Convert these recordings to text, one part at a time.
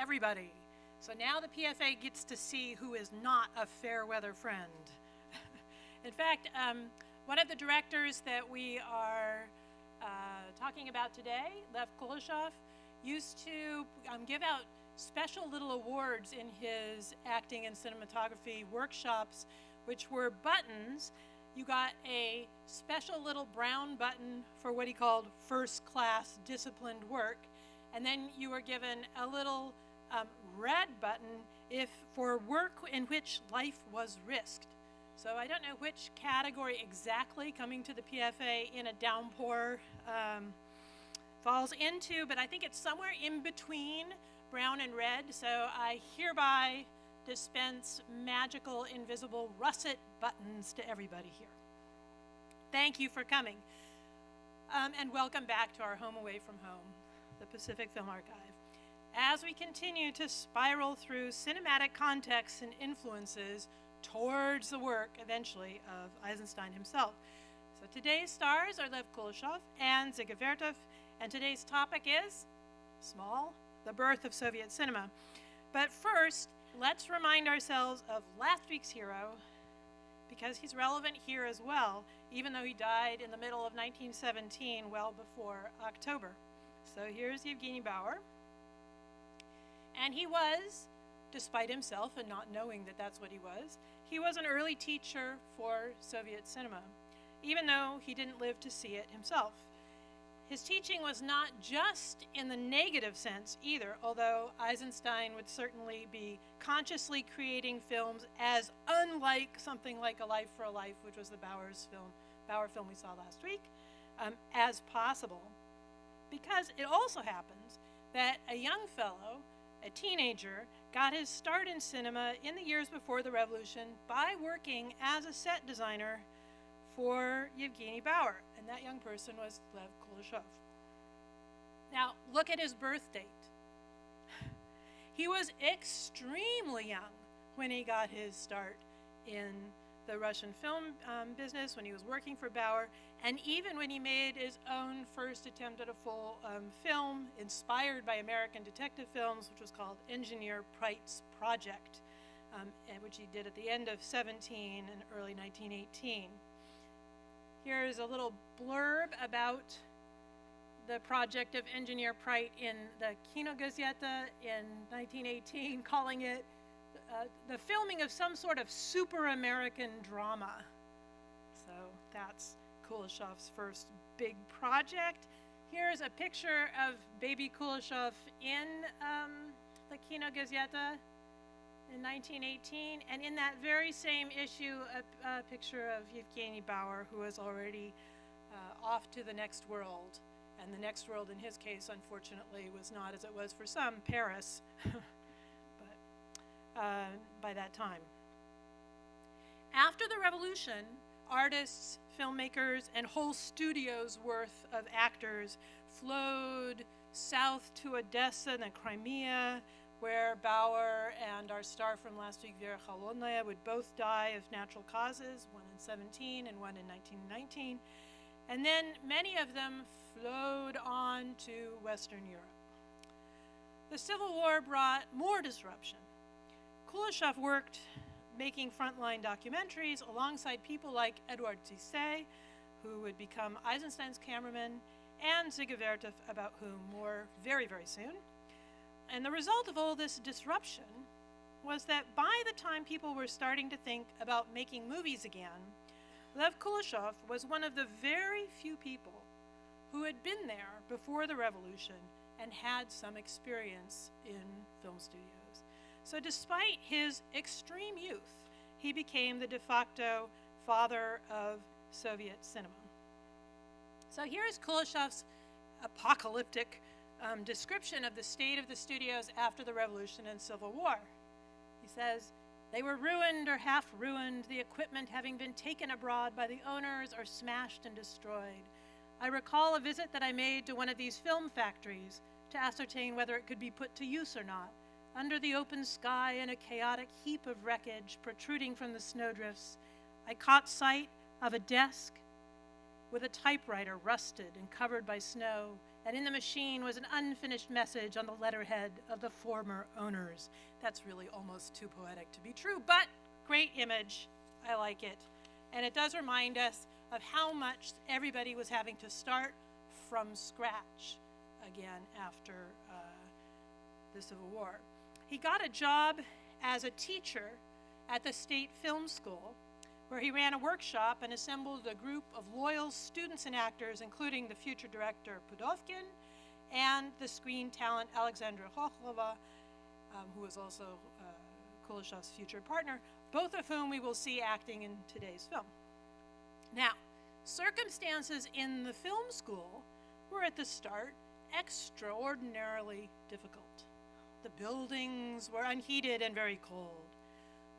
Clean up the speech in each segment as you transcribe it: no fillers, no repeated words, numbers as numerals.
everybody. So now the PFA gets to see who is not a fair weather friend. In fact, one of the directors that we are talking about today, Lev Kuleshov, used to give out special little awards in his acting and cinematography workshops, which were buttons. You got a special little brown button for what he called first class disciplined work, and then you were given a little red button for work in which life was risked. So I don't know which category exactly coming to the PFA in a downpour falls into, but I think it's somewhere in between brown and red. So I hereby dispense magical, invisible russet buttons to everybody here. Thank you for coming. And welcome back to our home away from home, the Pacific Film Archive. As we continue to spiral through cinematic contexts and influences towards the work, eventually, of Eisenstein himself. So today's stars are Lev Kuleshov and Zige Vertov, and today's topic is small, the birth of Soviet cinema. But first, let's remind ourselves of last week's hero, because he's relevant here as well, even though he died in the middle of 1917, well before October. So here's Evgeny Bauer. And he was, despite himself and not knowing that that's what he was an early teacher for Soviet cinema, even though he didn't live to see it himself. His teaching was not just in the negative sense either, although Eisenstein would certainly be consciously creating films as unlike something like A Life for a Life, which was the Bauer film we saw last week, as possible. Because it also happens that a young fellow, a teenager, got his start in cinema in the years before the revolution by working as a set designer for Evgeny Bauer, and that young person was Lev Kuleshov. Now, look at his birth date. He was extremely young when he got his start in the Russian film business, when he was working for Bauer, and even when he made his own first attempt at a full film inspired by American detective films, which was called Engineer Prite's Project, which he did at the end of 17 and early 1918. Here's a little blurb about the project of Engineer Prite in the Kino Gazeta in 1918, calling it the filming of some sort of super American drama. So that's Kuleshov's first big project. Here's a picture of baby Kuleshov in the Kino Gazeta in 1918, and in that very same issue, a picture of Evgeny Bauer, who was already off to the next world. And the next world, in his case, unfortunately, was not, as it was for some, Paris, but by that time. After the revolution, artists, filmmakers, and whole studios worth of actors flowed south to Odessa and the Crimea, where Bauer and our star from last week, Vera Kholodnaya, would both die of natural causes, one in 17 and one in 1919. And then many of them flowed on to Western Europe. The Civil War brought more disruption. Kuleshov worked making frontline documentaries alongside people like Edouard Cissé, who would become Eisenstein's cameraman, and Zige Vertov, about whom more very, very soon. And the result of all this disruption was that by the time people were starting to think about making movies again, Lev Kuleshov was one of the very few people who had been there before the revolution and had some experience in film studios. So despite his extreme youth, he became the de facto father of Soviet cinema. So here's Kuleshov's apocalyptic description of the state of the studios after the Revolution and Civil War. He says, "They were ruined or half ruined, the equipment having been taken abroad by the owners or smashed and destroyed. I recall a visit that I made to one of these film factories to ascertain whether it could be put to use or not. Under the open sky and a chaotic heap of wreckage protruding from the snowdrifts, I caught sight of a desk with a typewriter rusted and covered by snow, and in the machine was an unfinished message on the letterhead of the former owners. That's really almost too poetic to be true, but great image. I like it. And it does remind us of how much everybody was having to start from scratch again after the Civil War. He got a job as a teacher at the State Film School, where he ran a workshop and assembled a group of loyal students and actors, including the future director Pudovkin and the screen talent Alexandra Khokhlova, who was also Kuleshov's future partner, both of whom we will see acting in today's film. Now, circumstances in the film school were at the start extraordinarily difficult. The buildings were unheated and very cold,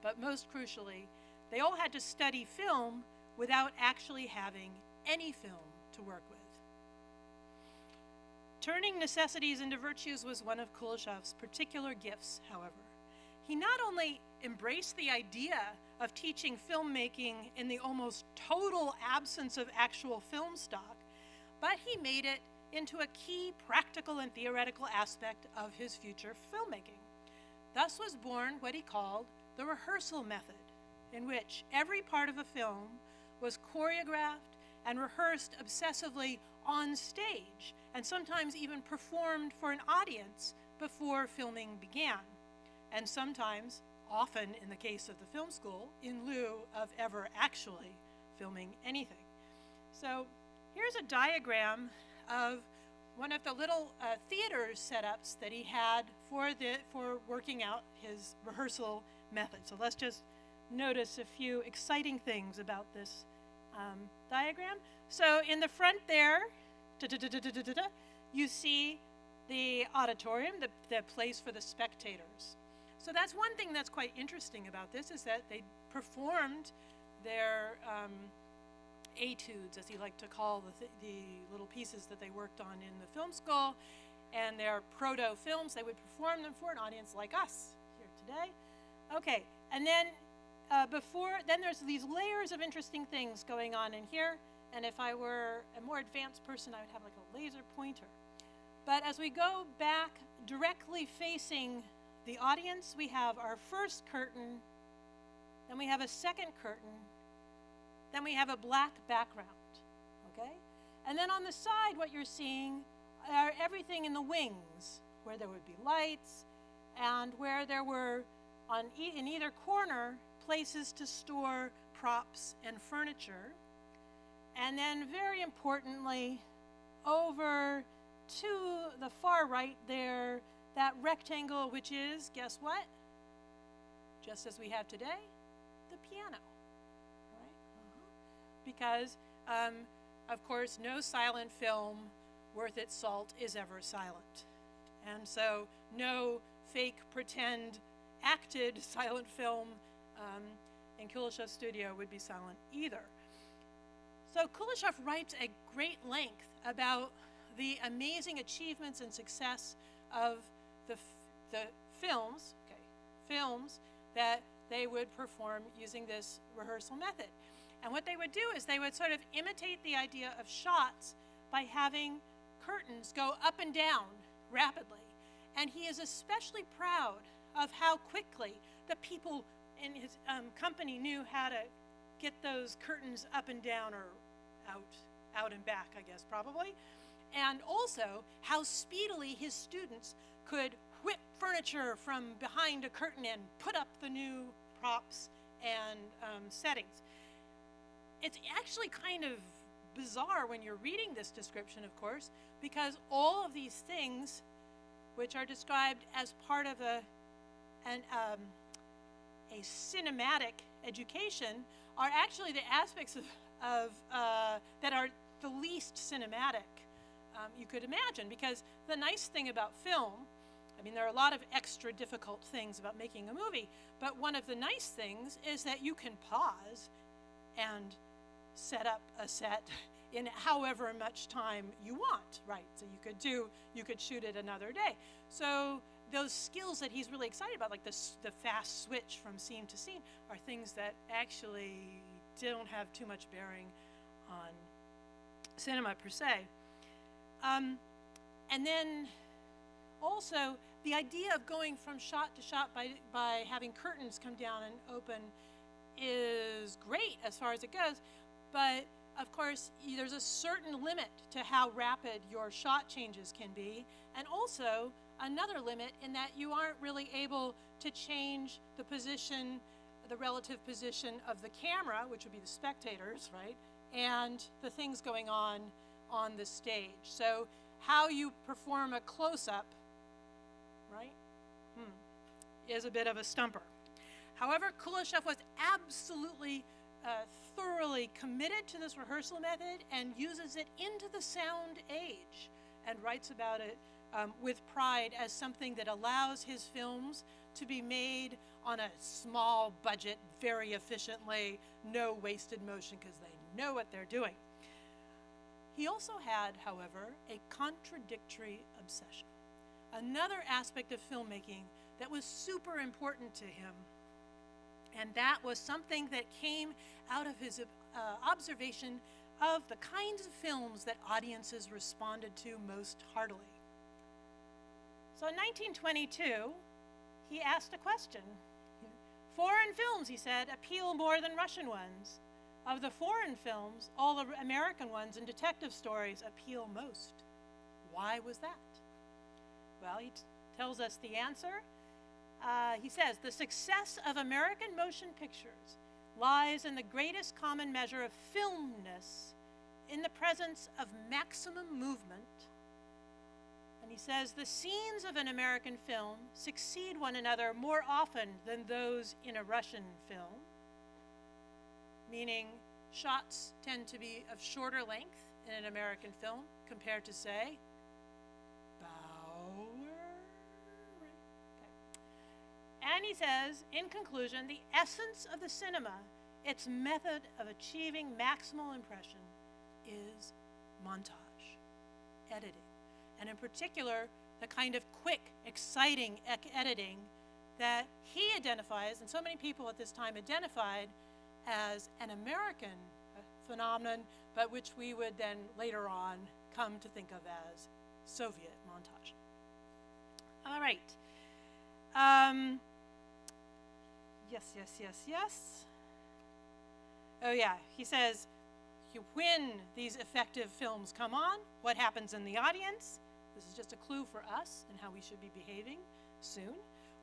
but most crucially, they all had to study film without actually having any film to work with. Turning necessities into virtues was one of Kuleshov's particular gifts, however. He not only embraced the idea of teaching filmmaking in the almost total absence of actual film stock, but he made it into a key practical and theoretical aspect of his future filmmaking. Thus was born what he called the rehearsal method, in which every part of a film was choreographed and rehearsed obsessively on stage, and sometimes even performed for an audience before filming began, and sometimes, often in the case of the film school, in lieu of ever actually filming anything. So here's a diagram of one of the little theater setups that he had for working out his rehearsal method. So let's just notice a few exciting things about this diagram. So in the front there, you see the auditorium, the place for the spectators. So that's one thing that's quite interesting about this, is that they performed their etudes, as he liked to call the little pieces that they worked on in the film school, and their proto-films. They would perform them for an audience like us here today. Okay, and then then there's these layers of interesting things going on in here, and if I were a more advanced person, I would have like a laser pointer. But as we go back directly facing the audience, we have our first curtain, then we have a second curtain, then we have a black background, okay? And then on the side, what you're seeing are everything in the wings, where there would be lights, and where there were, in either corner, places to store props and furniture. And then, very importantly, over to the far right there, that rectangle, which is, guess what? Just as we have today, the piano. Because, of course, no silent film worth its salt is ever silent. And so no fake, pretend, acted silent film in Kuleshov's studio would be silent either. So Kuleshov writes at great length about the amazing achievements and success of the films that they would perform using this rehearsal method. And what they would do is they would sort of imitate the idea of shots by having curtains go up and down rapidly. And he is especially proud of how quickly the people in his company knew how to get those curtains up and down, or out and back, I guess, probably. And also how speedily his students could whip furniture from behind a curtain and put up the new props and settings. It's actually kind of bizarre when you're reading this description, of course, because all of these things, which are described as part of a cinematic education, are actually the aspects of that are the least cinematic you could imagine. Because the nice thing about film, I mean, there are a lot of extra difficult things about making a movie, but one of the nice things is that you can pause and set up a set in however much time you want, right? So you could shoot it another day. So those skills that he's really excited about, like the fast switch from scene to scene, are things that actually don't have too much bearing on cinema per se. And then also the idea of going from shot to shot by having curtains come down and open is great as far as it goes, but of course there's a certain limit to how rapid your shot changes can be, and also another limit in that you aren't really able to change the position, the relative position of the camera, which would be the spectators, right, and the things going on the stage. So how you perform a close-up, right, is a bit of a stumper. However, Kuleshov was absolutely thoroughly committed to this rehearsal method and uses it into the sound age and writes about it with pride as something that allows his films to be made on a small budget, very efficiently, no wasted motion, because they know what they're doing. He also had, however, a contradictory obsession. Another aspect of filmmaking that was super important to him, and that was something that came out of his observation of the kinds of films that audiences responded to most heartily. So in 1922, he asked a question. Foreign films, he said, appeal more than Russian ones. Of the foreign films, all the American ones and detective stories appeal most. Why was that? Well, he tells us the answer. He says, the success of American motion pictures lies in the greatest common measure of filmness, in the presence of maximum movement. And he says, the scenes of an American film succeed one another more often than those in a Russian film, meaning shots tend to be of shorter length in an American film compared to, say, And he says, in conclusion, the essence of the cinema, its method of achieving maximal impression, is montage, editing, and in particular, the kind of quick, exciting editing that he identifies, and so many people at this time identified, as an American phenomenon, but which we would then later on come to think of as Soviet montage. All right. Yes. Oh yeah, he says, when these effective films come on, what happens in the audience? This is just a clue for us and how we should be behaving soon.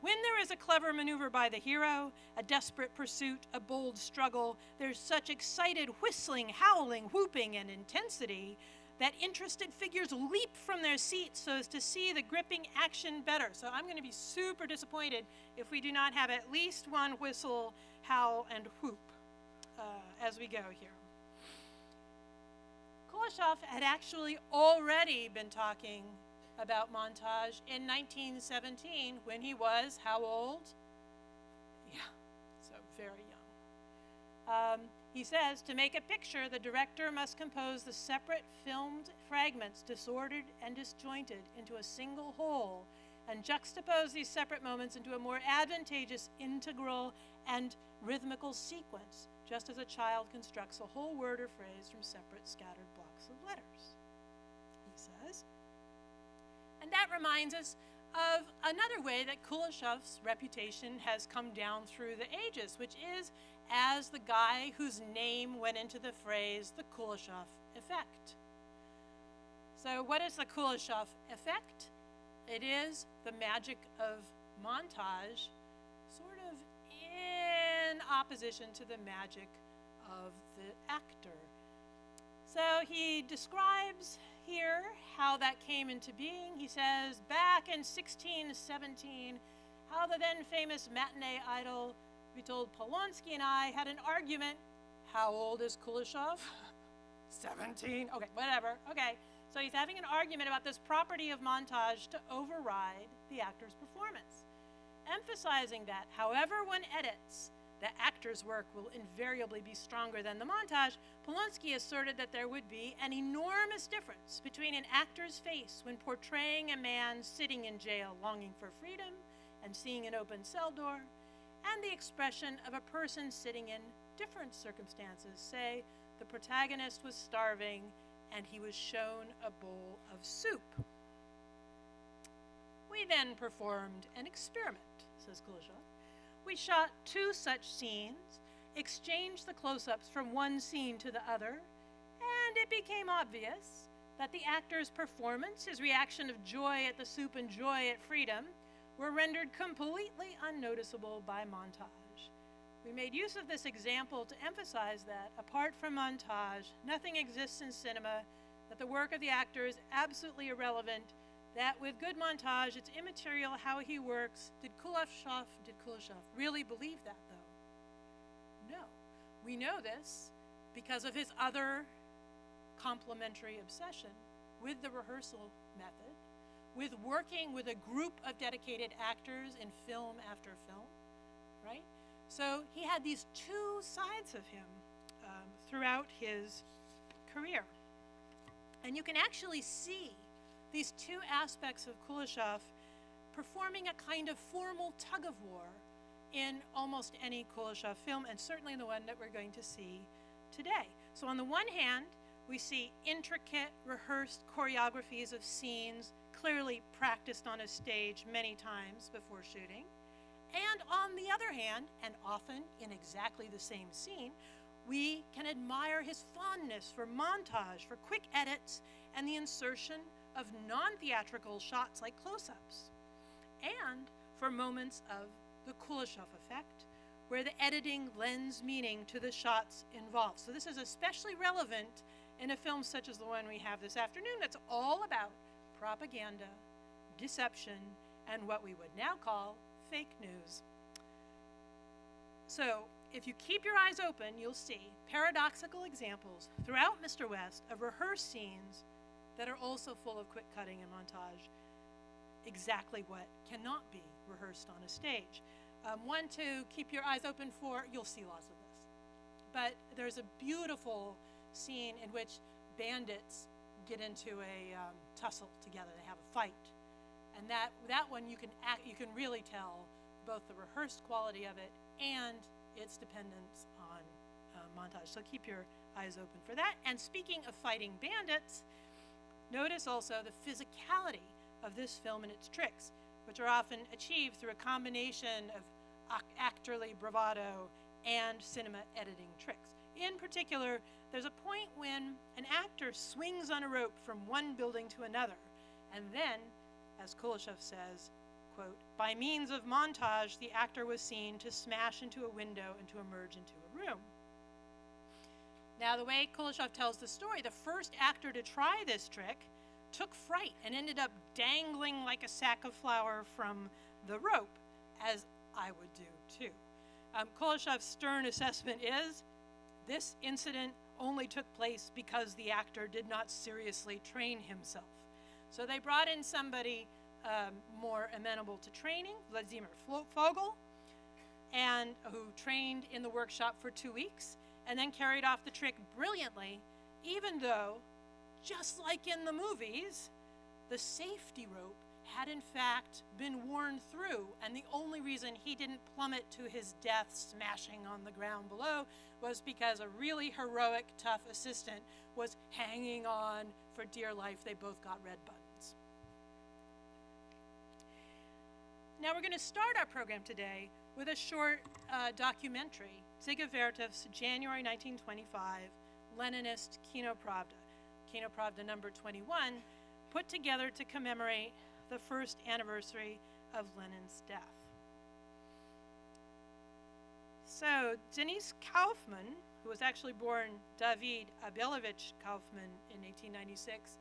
When there is a clever maneuver by the hero, a desperate pursuit, a bold struggle, there's such excited whistling, howling, whooping, and intensity that interested figures leap from their seats so as to see the gripping action better. So I'm going to be super disappointed if we do not have at least one whistle, howl, and whoop as we go here. Kuleshov had actually already been talking about montage in 1917 when he was how old? Yeah, so very young. He says, to make a picture, the director must compose the separate filmed fragments, disordered and disjointed, into a single whole, and juxtapose these separate moments into a more advantageous integral and rhythmical sequence, just as a child constructs a whole word or phrase from separate scattered blocks of letters, he says. And that reminds us of another way that Kuleshov's reputation has come down through the ages, which is as the guy whose name went into the phrase, the Kuleshov effect. So what is the Kuleshov effect? It is the magic of montage, sort of in opposition to the magic of the actor. So he describes here how that came into being. He says, back in 1617, how the then famous matinee idol, we told Polonsky and I, had an argument. How old is Kuleshov? 17? Okay, whatever. Okay, so he's having an argument about this property of montage to override the actor's performance, emphasizing that however one edits, the actor's work will invariably be stronger than the montage. Polonsky asserted that there would be an enormous difference between an actor's face when portraying a man sitting in jail longing for freedom and seeing an open cell door, and the expression of a person sitting in different circumstances. Say, the protagonist was starving and he was shown a bowl of soup. We then performed an experiment, says Kuleshov. We shot 2 such scenes, exchanged the close-ups from one scene to the other, and it became obvious that the actor's performance, his reaction of joy at the soup and joy at freedom, were rendered completely unnoticeable by montage. We made use of this example to emphasize that, apart from montage, nothing exists in cinema, that the work of the actor is absolutely irrelevant, that with good montage, it's immaterial how he works. Did Kuleshov really believe that, though? No. We know this because of his other complementary obsession with the rehearsal method, with working with a group of dedicated actors in film after film, right? So he had these 2 sides of him throughout his career. And you can actually see these 2 aspects of Kuleshov performing a kind of formal tug-of-war in almost any Kuleshov film, and certainly in the one that we're going to see today. So on the one hand, we see intricate, rehearsed choreographies of scenes clearly practiced on a stage many times before shooting. And on the other hand, and often in exactly the same scene, we can admire his fondness for montage, for quick edits, and the insertion of non-theatrical shots like close-ups, and for moments of the Kuleshov effect, where the editing lends meaning to the shots involved. So this is especially relevant in a film such as the one we have this afternoon that's all about propaganda, deception, and what we would now call fake news. So if you keep your eyes open, you'll see paradoxical examples throughout Mr. West of rehearsed scenes that are also full of quick cutting and montage, exactly what cannot be rehearsed on a stage. One to keep your eyes open for, you'll see lots of this. But there's a beautiful scene in which bandits get into a tussle together. They have a fight. And that one you can really tell both the rehearsed quality of it and its dependence on montage. So keep your eyes open for that. And speaking of fighting bandits, notice also the physicality of this film and its tricks, which are often achieved through a combination of actorly bravado and cinema editing tricks. In particular, there's a point when an actor swings on a rope from one building to another, and then, as Kuleshov says, quote, by means of montage, the actor was seen to smash into a window and to emerge into a room. Now, the way Kuleshov tells the story, the first actor to try this trick took fright and ended up dangling like a sack of flour from the rope, as I would do too. Kuleshov's stern assessment is, this incident only took place because the actor did not seriously train himself. So they brought in somebody more amenable to training, Vladimir Fogel, and who trained in the workshop for 2 weeks, and then carried off the trick brilliantly, even though, just like in the movies, the safety rope had in fact been worn through, and the only reason he didn't plummet to his death smashing on the ground below was because a really heroic, tough assistant was hanging on for dear life. They both got red buttons. Now we're going to start our program today with a short documentary, Ziga Vertov's January 1925 Leninist Kino Pravda number 21, put together to commemorate the first anniversary of Lenin's death. So Denis Kaufman, who was actually born David Abelovich Kaufman in 1896,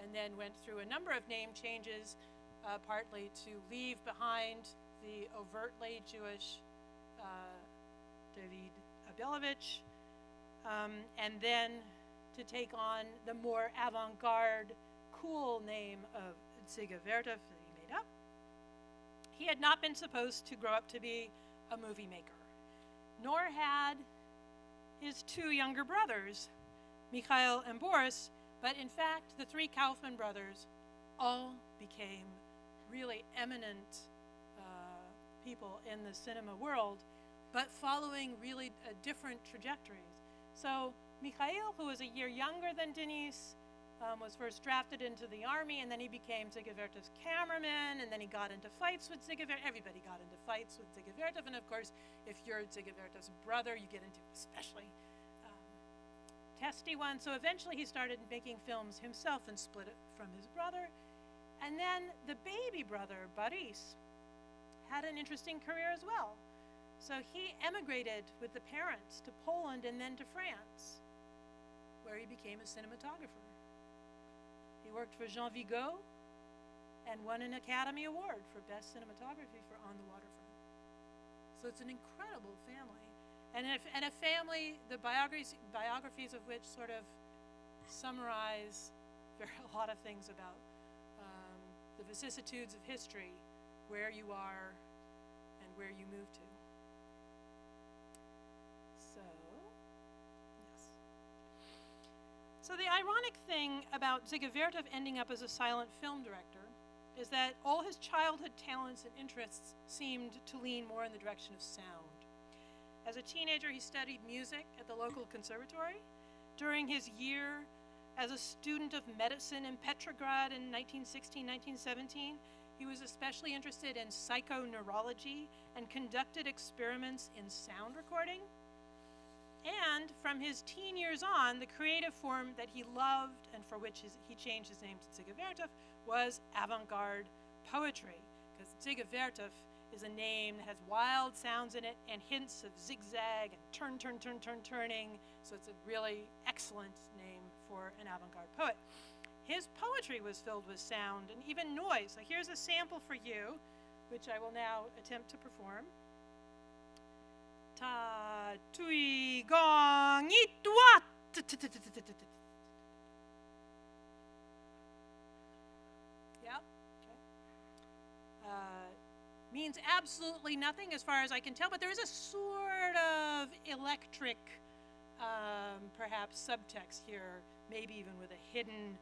and then went through a number of name changes, partly to leave behind the overtly Jewish David Abelovich, and then to take on the more avant-garde, cool name of Ziga Vertov that he made up. He had not been supposed to grow up to be a movie maker, nor had his 2 younger brothers, Mikhail and Boris, but in fact, the 3 Kaufman brothers all became really eminent people in the cinema world, but following really different trajectories. So Mikhail, who was a year younger than Denis, was first drafted into the army, and then he became Dziga Vertov's cameraman, and then he got into fights with Dziga Vertov. Everybody got into fights with Dziga Vertov, and of course, if you're Dziga Vertov's brother, you get into especially testy ones. So eventually he started making films himself and split it from his brother. And then the baby brother, Boris, had an interesting career as well. So he emigrated with the parents to Poland and then to France, where he became a cinematographer. He worked for Jean Vigo and won an Academy Award for Best Cinematography for On the Waterfront. So it's an incredible family. And a family, the biographies of which sort of summarize a lot of things about the vicissitudes of history, where you are and where you move to. So, yes. So the ironic thing about Dziga Vertov ending up as a silent film director is that all his childhood talents and interests seemed to lean more in the direction of sound. As a teenager, he studied music at the local conservatory. During his year as a student of medicine in Petrograd in 1916-1917, he was especially interested in psychoneurology and conducted experiments in sound recording. And from his teen years on, the creative form that he loved and for which he changed his name to Dziga Vertov was avant-garde poetry, because Dziga Vertov is a name that has wild sounds in it and hints of zigzag and turning, so it's a really excellent name for an avant-garde poet. His poetry was filled with sound and even noise. So here's a sample for you, which I will now attempt to perform. Ta tui gong itwa. Yeah. Okay. Means absolutely nothing as far as I can tell, but there is a sort of electric, perhaps subtext here, maybe even with a hidden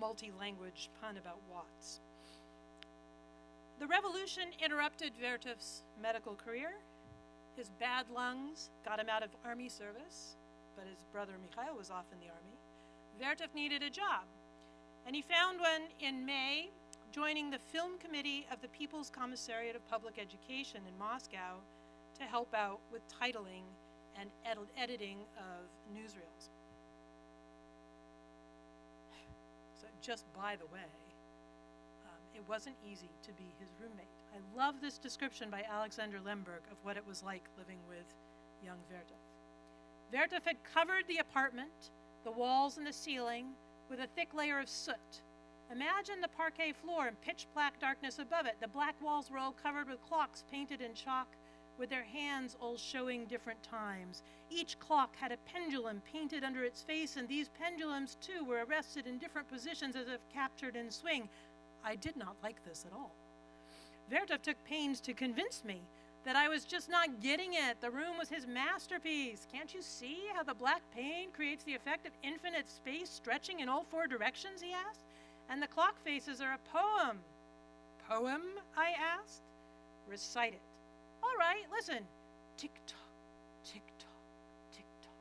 multi-language pun about watts. The revolution interrupted Vertov's medical career. His bad lungs got him out of army service, but his brother Mikhail was off in the army. Vertov needed a job, and he found one in May, joining the film committee of the People's Commissariat of Public Education in Moscow to help out with titling and editing of newsreels. So just by the way, it wasn't easy to be his roommate. I love this description by Alexander Lemberg of what it was like living with young Vertov. Vertov had covered the apartment, the walls and the ceiling, with a thick layer of soot. Imagine the parquet floor and pitch-black darkness above it. The black walls were all covered with clocks painted in chalk, with their hands all showing different times. Each clock had a pendulum painted under its face, and these pendulums, too, were arrested in different positions as if captured in swing. I did not like this at all. Vertov took pains to convince me that I was just not getting it. The room was his masterpiece. Can't you see how the black paint creates the effect of infinite space stretching in all four directions, he asked? And the clock faces are a poem. Poem, I asked. Recite it. All right, listen. Tick-tock, tick-tock, tick-tock,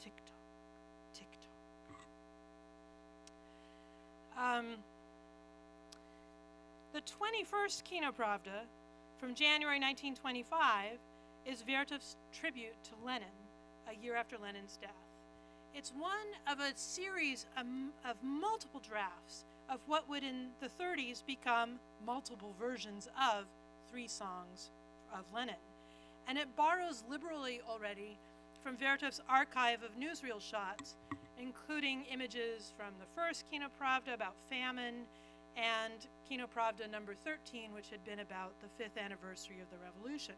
tick-tock, tick-tock. The 21st Kinopravda from January 1925 is Vertov's tribute to Lenin, a year after Lenin's death. It's one of a series of multiple drafts of what would in the 30s become multiple versions of 3 songs of Lenin. And it borrows liberally already from Vertov's archive of newsreel shots, including images from the first Kinopravda about famine and Kinopravda number 13, which had been about the 5th anniversary of the revolution.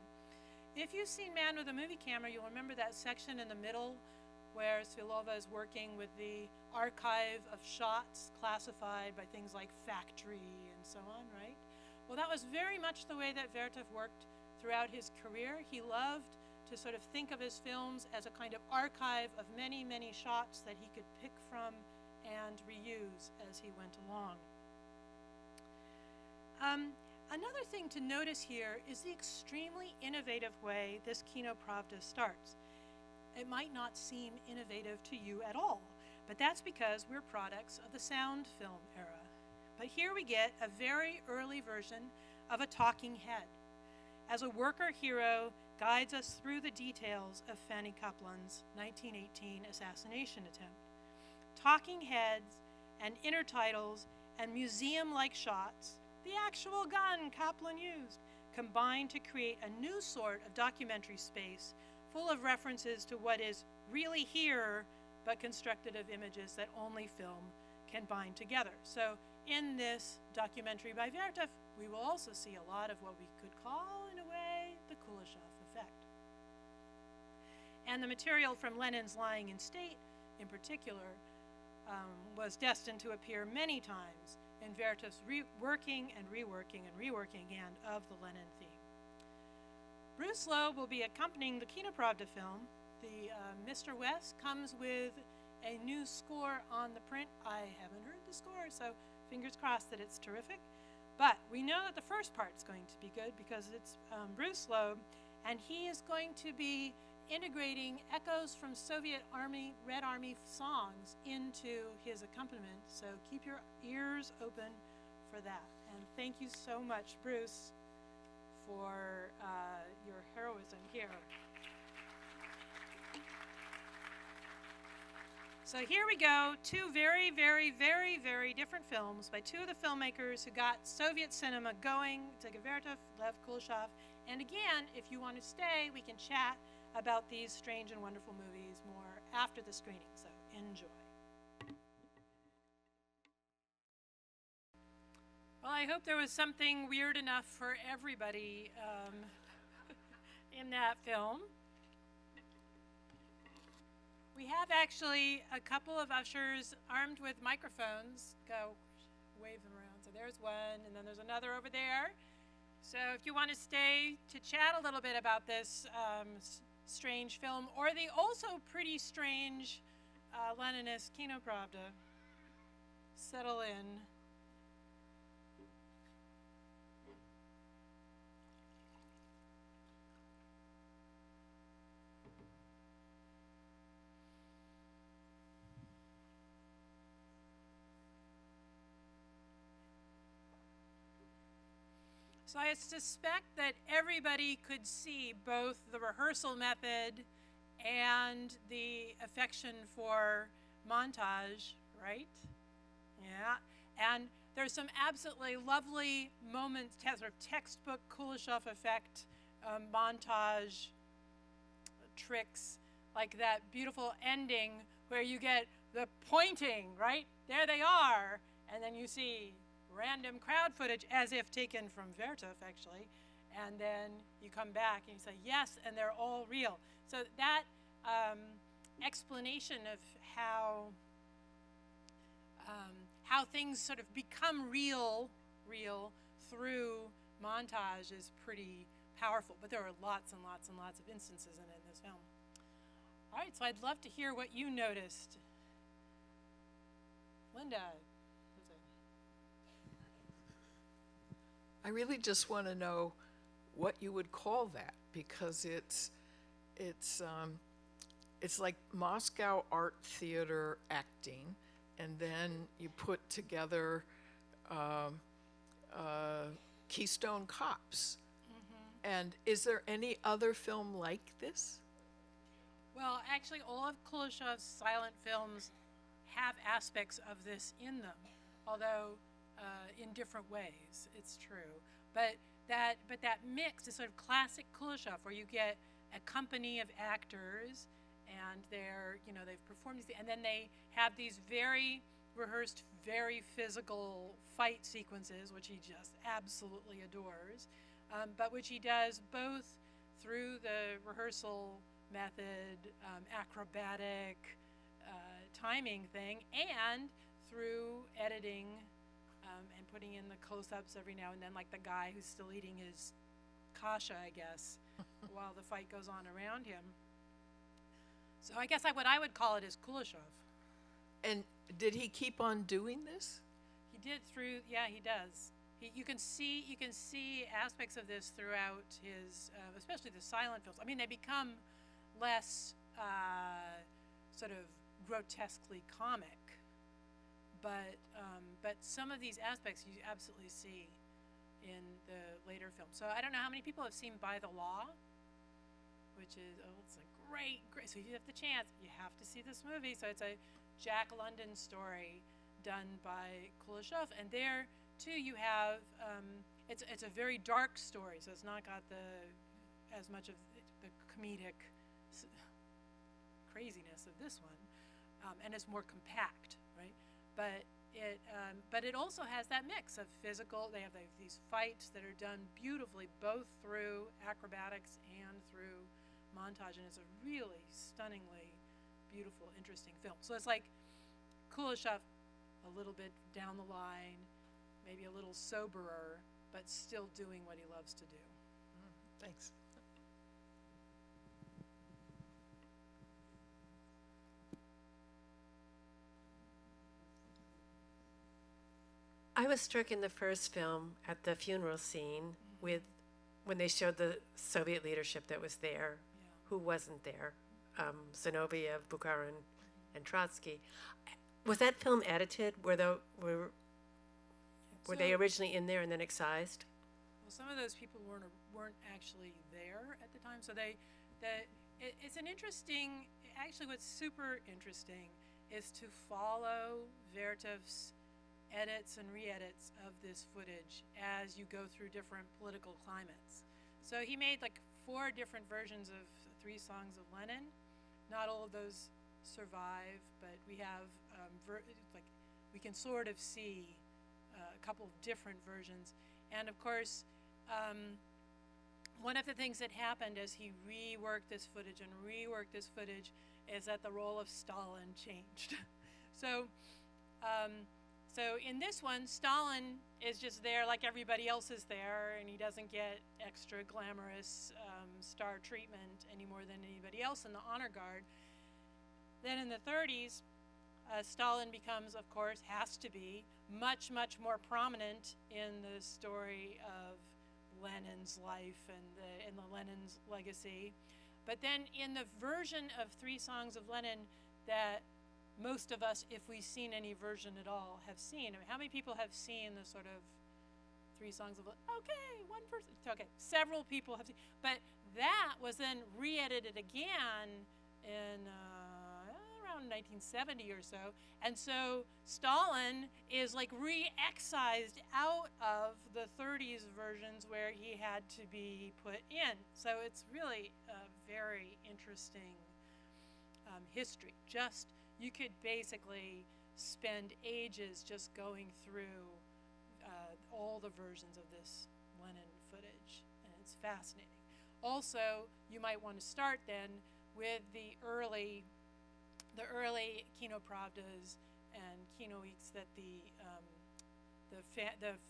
If you've seen Man with a Movie Camera, you'll remember that section in the middle where Svilova is working with the archive of shots classified by things like factory and so on, right? Well, that was very much the way that Vertov worked throughout his career. He loved to sort of think of his films as a kind of archive of many, many shots that he could pick from and reuse as he went along. Another thing to notice here is the extremely innovative way this Kinopravda starts. It might not seem innovative to you at all, but that's because we're products of the sound film era. But here we get a very early version of a talking head, as a worker hero guides us through the details of Fanny Kaplan's 1918 assassination attempt. Talking heads and intertitles and museum-like shots, the actual gun Kaplan used, combine to create a new sort of documentary space full of references to what is really here, but constructed of images that only film can bind together. So in this documentary by Vertov, we will also see a lot of what we could call, in a way, the Kuleshov effect. And the material from Lenin's Lying in State, in particular, was destined to appear many times in Vertov's reworking and reworking and reworking again of the Lenin theme. Bruce Loeb will be accompanying the Kinopravda film. The Mr. West comes with a new score on the print. I haven't heard the score, so fingers crossed that it's terrific. But we know that the first part's going to be good because it's Bruce Loeb, and he is going to be integrating echoes from Soviet Army, Red Army songs into his accompaniment. So keep your ears open for that. And thank you so much, Bruce, for your heroism here. So here we go, two very, very, very, very different films by two of the filmmakers who got Soviet cinema going, Vertov, Lev Kuleshov. And again, if you want to stay, we can chat about these strange and wonderful movies more after the screening, so enjoy. Well, I hope there was something weird enough for everybody in that film. We have actually a couple of ushers armed with microphones. Go wave them around. So there's one, and then there's another over there. So if you want to stay to chat a little bit about this strange film, or the also pretty strange Leninist Kinopravda, settle in. So I suspect that everybody could see both the rehearsal method and the affection for montage, right? Yeah, and there's some absolutely lovely moments, sort of textbook Kuleshov effect montage tricks, like that beautiful ending where you get the pointing, right? There they are, and then you see random crowd footage as if taken from Vertov, actually, and then you come back and you say, yes, and they're all real. So that explanation of how things sort of become real through montage is pretty powerful, but there are lots and lots and lots of instances in it in this film. All right, so I'd love to hear what you noticed. Linda. I really just want to know what you would call that, because it's like Moscow art theater acting, and then you put together Keystone Cops. Mm-hmm. And is there any other film like this? Well, actually, all of Kuleshov's silent films have aspects of this in them, although in different ways, it's true. But that mix is sort of classic Kuleshov, where you get a company of actors, and they've performed these, and then they have these very rehearsed, very physical fight sequences, which he just absolutely adores, but which he does both through the rehearsal method, acrobatic timing thing, and through editing and putting in the close-ups every now and then, like the guy who's still eating his kasha, I guess, while the fight goes on around him. So I guess what I would call it is Kuleshov. And did he keep on doing this? He did yeah, he does. You can see aspects of this throughout his, especially the silent films. I mean, they become less sort of grotesquely comic, but some of these aspects you absolutely see in the later film. So I don't know how many people have seen By the Law, which is, it's a great, so if you have the chance, you have to see this movie. So it's a Jack London story done by Kuleshov, and there too you have, it's a very dark story, so it's not got as much of the comedic craziness of this one, and it's more compact, right? But it also has that mix of physical. They have these fights that are done beautifully, both through acrobatics and through montage, and it's a really stunningly beautiful, interesting film. So it's like Kuleshov a little bit down the line, maybe a little soberer, but still doing what he loves to do. Thanks. I was struck in the first film at the funeral scene with when they showed the Soviet leadership that was there, who wasn't there, Zinoviev, Bukharin, and Trotsky. Was that film edited? Were they originally in there and then excised? Well, some of those people weren't actually there at the time, so it's an interesting. Actually, what's super interesting is to follow Vertov's edits and re-edits of this footage as you go through different political climates. So he made like 4 different versions of 3 songs of Lenin. Not all of those survive, but we have we can sort of see a couple of different versions. And of course, one of the things that happened as he reworked this footage is that the role of Stalin changed. So in this one, Stalin is just there like everybody else is there, and he doesn't get extra glamorous star treatment any more than anybody else in the honor guard. Then in the 30s, Stalin becomes, of course, has to be much, much more prominent in the story of Lenin's life and in the Lenin's legacy. But then in the version of 3 Songs of Lenin that most of us, if we've seen any version at all, have seen. I mean, how many people have seen the sort of 3 Songs of Lenin? Okay, one person. Okay, several people have seen. But that was then re-edited again in around 1970 or so. And so Stalin is like re-excised out of the 30s versions where he had to be put in. So it's really a very interesting history. You could basically spend ages just going through all the versions of this Lenin footage, and it's fascinating. Also, you might want to start then with the early Kino Pravdas and Kinoiks that the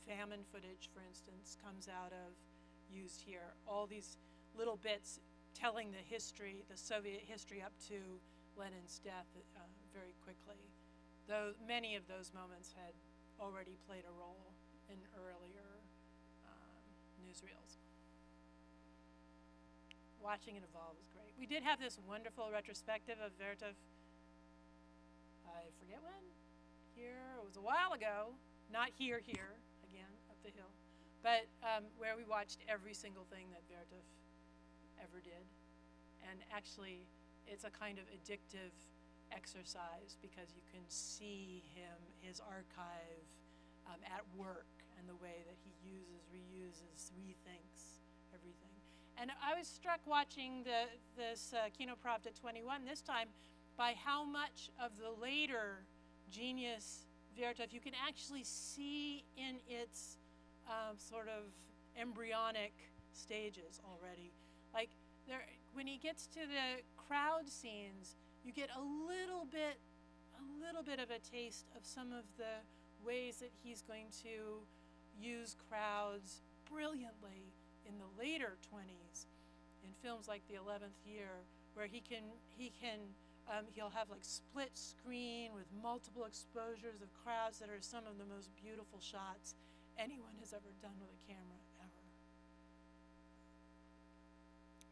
famine footage, for instance, comes out of, used here. All these little bits telling the history, the Soviet history up to Lenin's death very quickly. Though many of those moments had already played a role in earlier newsreels. Watching it evolve was great. We did have this wonderful retrospective of Vertov, I forget when, here, it was a while ago, not here, again, up the hill, but where we watched every single thing that Vertov ever did. And actually, it's a kind of addictive exercise because you can see his archive at work and the way that he uses, reuses, rethinks everything. And I was struck watching this Kino Pravda 21 this time by how much of the later genius Vertov you can actually see in its sort of embryonic stages already. Like when he gets to the crowd scenes, you get a little bit of a taste of some of the ways that he's going to use crowds brilliantly in the later 20s in films like The 11th Year, where he'll have like split screen with multiple exposures of crowds that are some of the most beautiful shots anyone has ever done with a camera ever.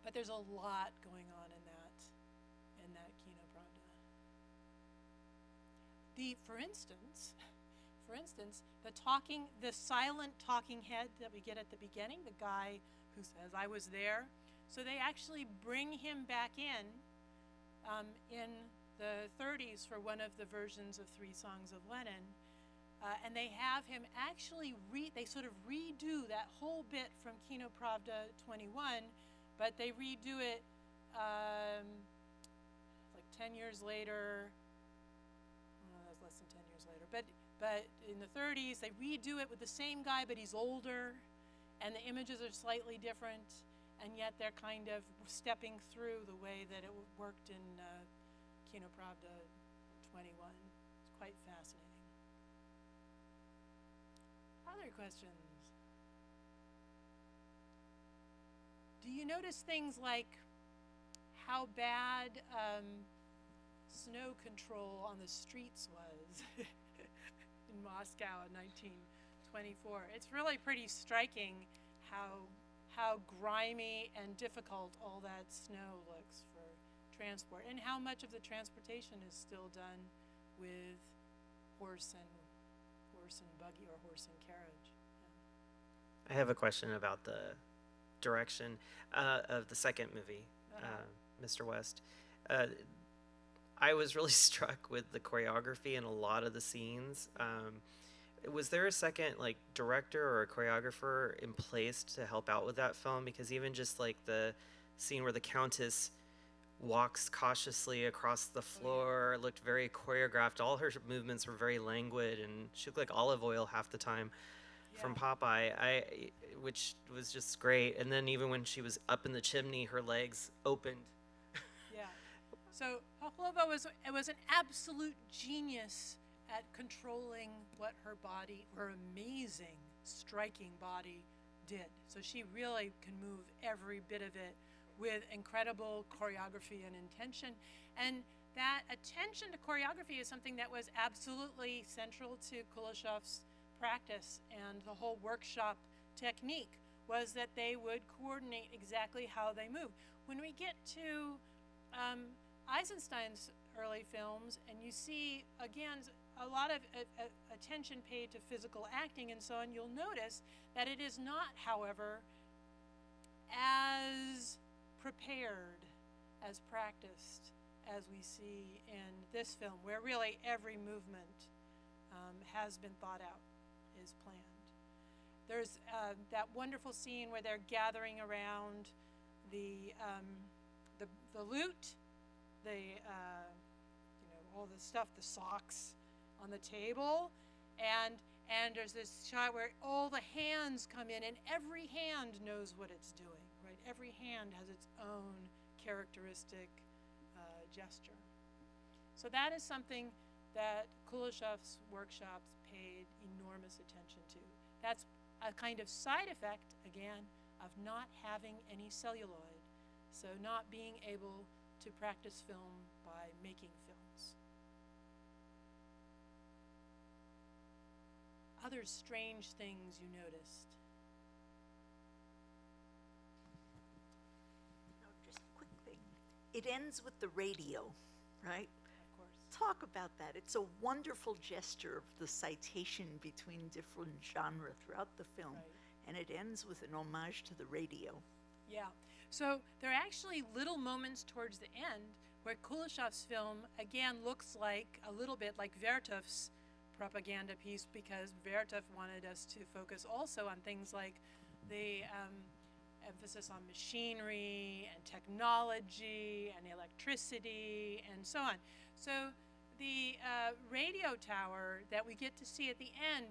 But there's a lot going on in that Kino Pravda. for instance, the silent talking head that we get at the beginning, the guy who says, "I was there." So they actually bring him back in the 30s for one of the versions of Three Songs of Lenin. And they have him actually they sort of redo that whole bit from Kino Pravda 21, but they redo it like 10 years later. Oh, that's less than 10 years later. But in the 30s, they redo it with the same guy, but he's older, and the images are slightly different, and yet they're kind of stepping through the way that it worked in Kino Pravda 21. It's quite fascinating. Other questions? Do you notice things like how bad snow control on the streets was in Moscow in 1924? It's really pretty striking how grimy and difficult all that snow looks for transport, and how much of the transportation is still done with horse and buggy or horse and carriage. I have a question about the direction of the second movie, Mr. West. I was really struck with the choreography in a lot of the scenes. Was there a second director or a choreographer in place to help out with that film? Because even just like the scene where the Countess walks cautiously across the floor looked very choreographed. All her movements were very languid, and she looked like olive oil half the time from Popeye, which was just great. And then even when she was up in the chimney, her legs opened. Yeah. So Pavlova was an absolute genius at controlling what her amazing, striking body did. So she really can move every bit of it with incredible choreography and intention. And that attention to choreography is something that was absolutely central to Kuleshov's practice, and the whole workshop technique was that they would coordinate exactly how they move. When we get to Eisenstein's early films, and you see, again, a lot of attention paid to physical acting and so on, you'll notice that it is not, however, as prepared, as practiced as we see in this film, where really every movement has been thought out, is planned. There's that wonderful scene where they're gathering around the lute, all the stuff, the socks on the table, and there's this shot where all the hands come in, and every hand knows what it's doing, right? Every hand has its own characteristic gesture. So that is something that Kuleshov's workshops paid enormous attention to. That's a kind of side effect, again, of not having any celluloid, so not being able to practice film by making films. Other strange things you noticed? No, just a quick thing. It ends with the radio, right? Of course. Talk about that. It's a wonderful gesture of the citation between different genres throughout the film. Right. And it ends with an homage to the radio. Yeah. So there are actually little moments towards the end where Kuleshov's film, again, looks like a little bit like Vertov's propaganda piece, because Vertov wanted us to focus also on things like the emphasis on machinery and technology and electricity and so on. So the radio tower that we get to see at the end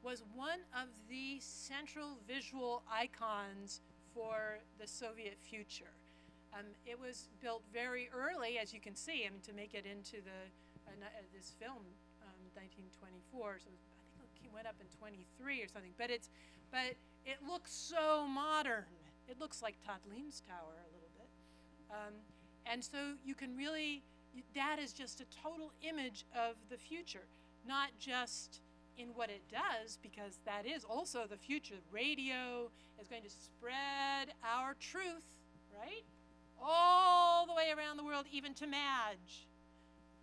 was one of the central visual icons for the Soviet future. It was built very early, as you can see, to make it into this film, 1924. So I think it went up in 23 or something. But it looks so modern. It looks like Tadlin's tower a little bit. And so you can really, that is just a total image of the future, not just in what it does, because that is also the future. Radio is going to spread our truth, right? All the way around the world, even to Madge.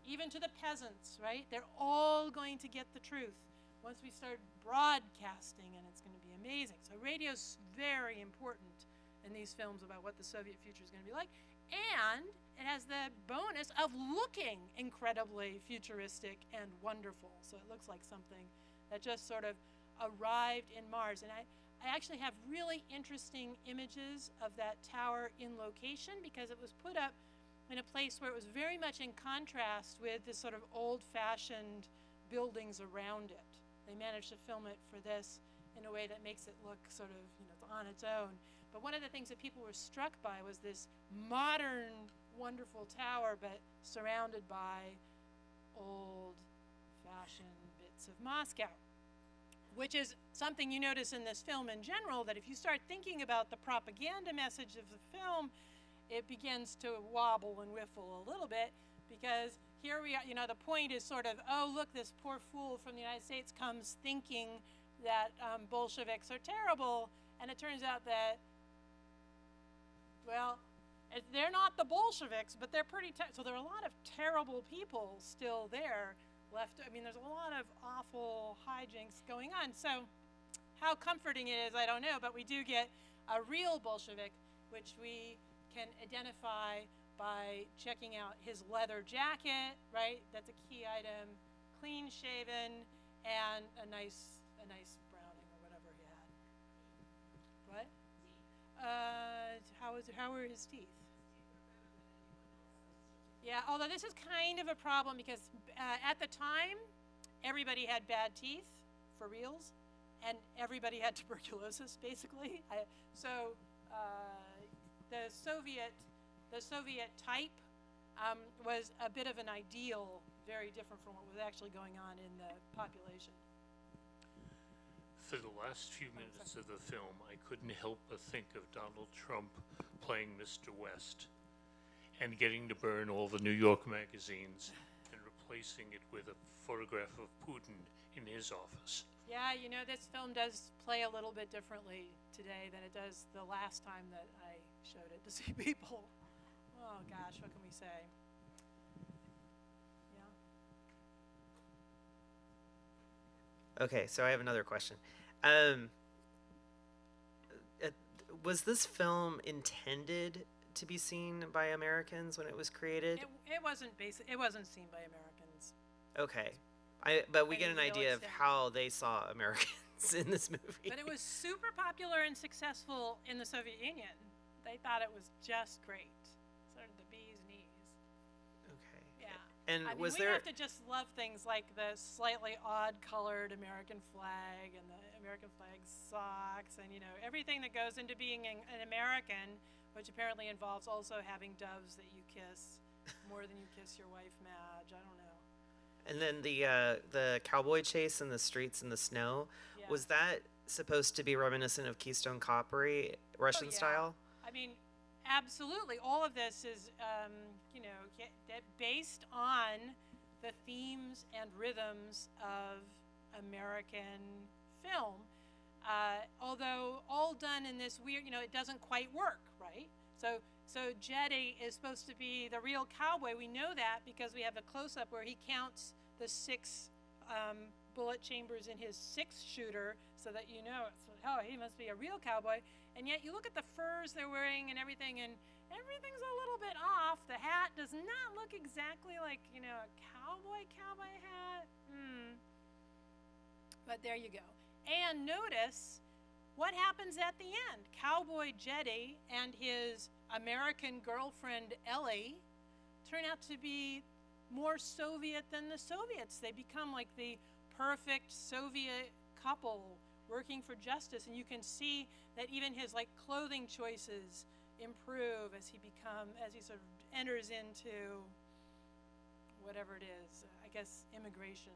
even to the peasants, right? They're all going to get the truth once we start broadcasting, and it's going to be amazing. So radio's very important in these films about what the Soviet future is going to be like. And it has the bonus of looking incredibly futuristic and wonderful. So it looks like something that just sort of arrived in Mars. And I actually have really interesting images of that tower in location because it was put up in a place where it was very much in contrast with the sort of old-fashioned buildings around it. They managed to film it for this in a way that makes it look sort of, on its own. But one of the things that people were struck by was this modern, wonderful tower, but surrounded by old-fashioned bits of Moscow, which is something you notice in this film in general, that if you start thinking about the propaganda message of the film, it begins to wobble and whiffle a little bit, because here we are, the point is sort of, oh, look, this poor fool from the United States comes thinking that Bolsheviks are terrible, and it turns out that, well, they're not the Bolsheviks, but they're pretty, so there are a lot of terrible people still there left. I mean, there's a lot of awful hijinks going on. So how comforting it is, I don't know, but we do get a real Bolshevik, which we can identify by checking out his leather jacket, right? That's a key item, clean shaven, and a nice browning or whatever he had. What? How were his teeth? Yeah, although this is kind of a problem because at the time, everybody had bad teeth, for reals, and everybody had tuberculosis, basically. The Soviet type was a bit of an ideal, very different from what was actually going on in the population. For the last few minutes of the film, I couldn't help but think of Donald Trump playing Mr. West and getting to burn all the New York magazines and replacing it with a photograph of Putin in his office. Yeah, this film does play a little bit differently today than it does the last time that I showed it to see people. Oh gosh, what can we say? Yeah. Okay, so I have another question. Was this film intended to be seen by Americans when it was created? It wasn't it wasn't seen by Americans. Okay. But we I get an didn't know idea of extent. how they saw Americans in this movie. But it was super popular and successful in the Soviet Union. They thought it was just great. Sort of the bee's knees. Okay. Yeah. And I mean, was we there... have to just love things like the slightly odd-colored American flag and the American flag socks and, everything that goes into being an American, which apparently involves also having doves that you kiss more than you kiss your wife, Madge. I don't know. And then the cowboy chase in the streets in the snow, Yeah. was that supposed to be reminiscent of Keystone Coppery, Russian yeah. style? I mean, absolutely. All of this is, based on the themes and rhythms of American film. Although all done in this weird, it doesn't quite work, right? So Jetty is supposed to be the real cowboy. We know that because we have a close-up where he counts the 6 bullet chambers in his 6-shooter, so that he must be a real cowboy. And yet you look at the furs they're wearing and everything's a little bit off. The hat does not look exactly like, a cowboy hat. But there you go. And notice what happens at the end. Cowboy Jetty and his American girlfriend Ellie turn out to be more Soviet than the Soviets. They become like the perfect Soviet couple working for justice, and you can see that even his clothing choices improve as he sort of enters into whatever it is, I guess immigration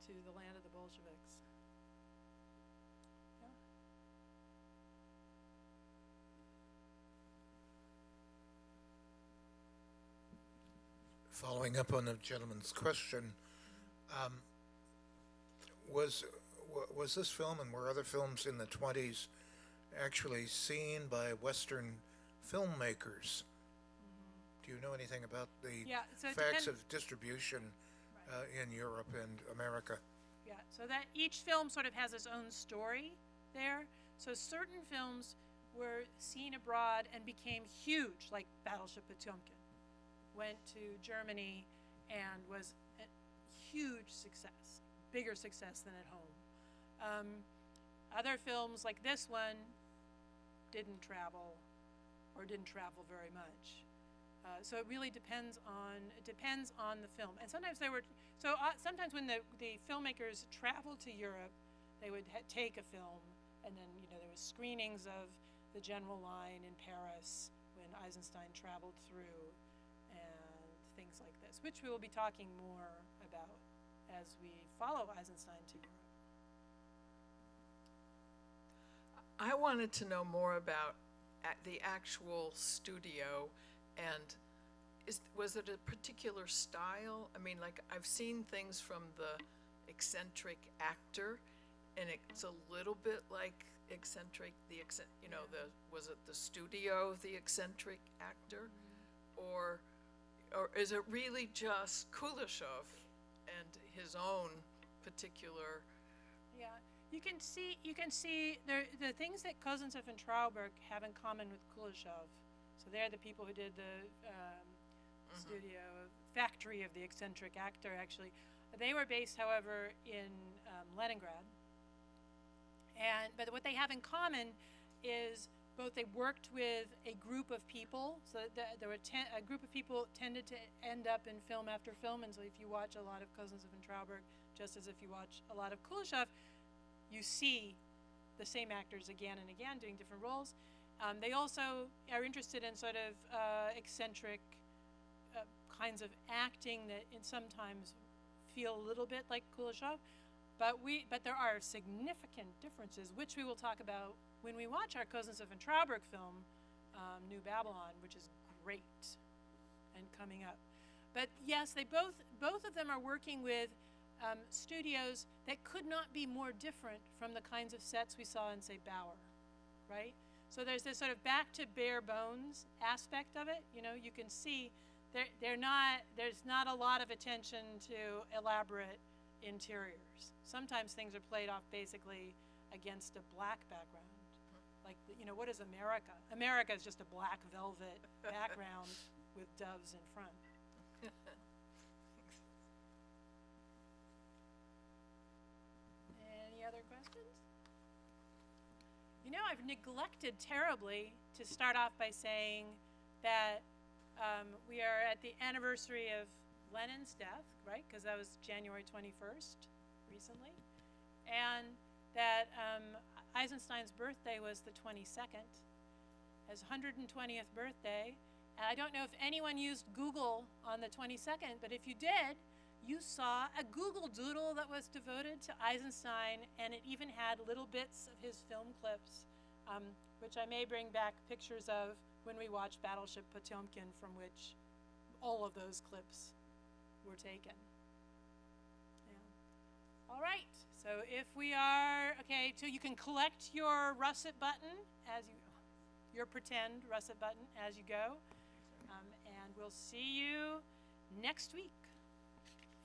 to the land of the Bolsheviks. Yeah. Following up on the gentleman's question, was this film and were other films in the 20s actually seen by Western filmmakers? Do you know anything about the Yeah, so it facts depends- of distribution in Europe and America? Yeah, so that each film sort of has its own story there. So certain films were seen abroad and became huge, like Battleship Potemkin. Went to Germany and was a huge success, bigger success than at home. Other films like this one didn't travel very much. So it really depends on the film. And sometimes sometimes when the filmmakers traveled to Europe, they would take a film, and then there was screenings of The General Line in Paris when Eisenstein traveled through, and things like this, which we will be talking more about as we follow Eisenstein to Europe. I wanted to know more about the actual studio, and was it a particular style? I mean, like, I've seen things from the eccentric actor, and it's a little bit like was it the studio, the eccentric actor? Or is it really just Kuleshov and his own particular? Yeah, you can see the things that Kozintsev and Trauberg have in common with Kuleshov. So they're the people who did the studio factory of the eccentric actor. Actually, they were based, however, in Leningrad. But what they have in common is both they worked with a group of people. So there were a group of people tended to end up in film after film. And so if you watch a lot of Kozintsev and Trauberg, just as if you watch a lot of Kuleshov, you see the same actors again and again doing different roles. They also are interested in sort of eccentric kinds of acting that sometimes feel a little bit like Kuleshov, but there are significant differences, which we will talk about when we watch our Kozintsev and Trauberg film, New Babylon, which is great and coming up. But yes, they both of them are working with studios that could not be more different from the kinds of sets we saw in, say, Bauer, right? So there's this sort of back to bare bones aspect of it. You can see there's not a lot of attention to elaborate interiors. Sometimes things are played off basically against a black background. Like, what is America? America is just a black velvet background with doves in front. Any other questions? I've neglected terribly to start off by saying that we are at the anniversary of Lenin's death, right? Because that was January 21st, recently. And that Eisenstein's birthday was the 22nd, his 120th birthday. And I don't know if anyone used Google on the 22nd, but if you did, you saw a Google Doodle that was devoted to Eisenstein, and it even had little bits of his film clips, which I may bring back pictures of when we watch Battleship Potemkin, from which all of those clips were taken. Yeah. All right, so if we are, okay, so you can collect your russet button your pretend russet button as you go, and we'll see you next week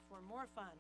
for more fun.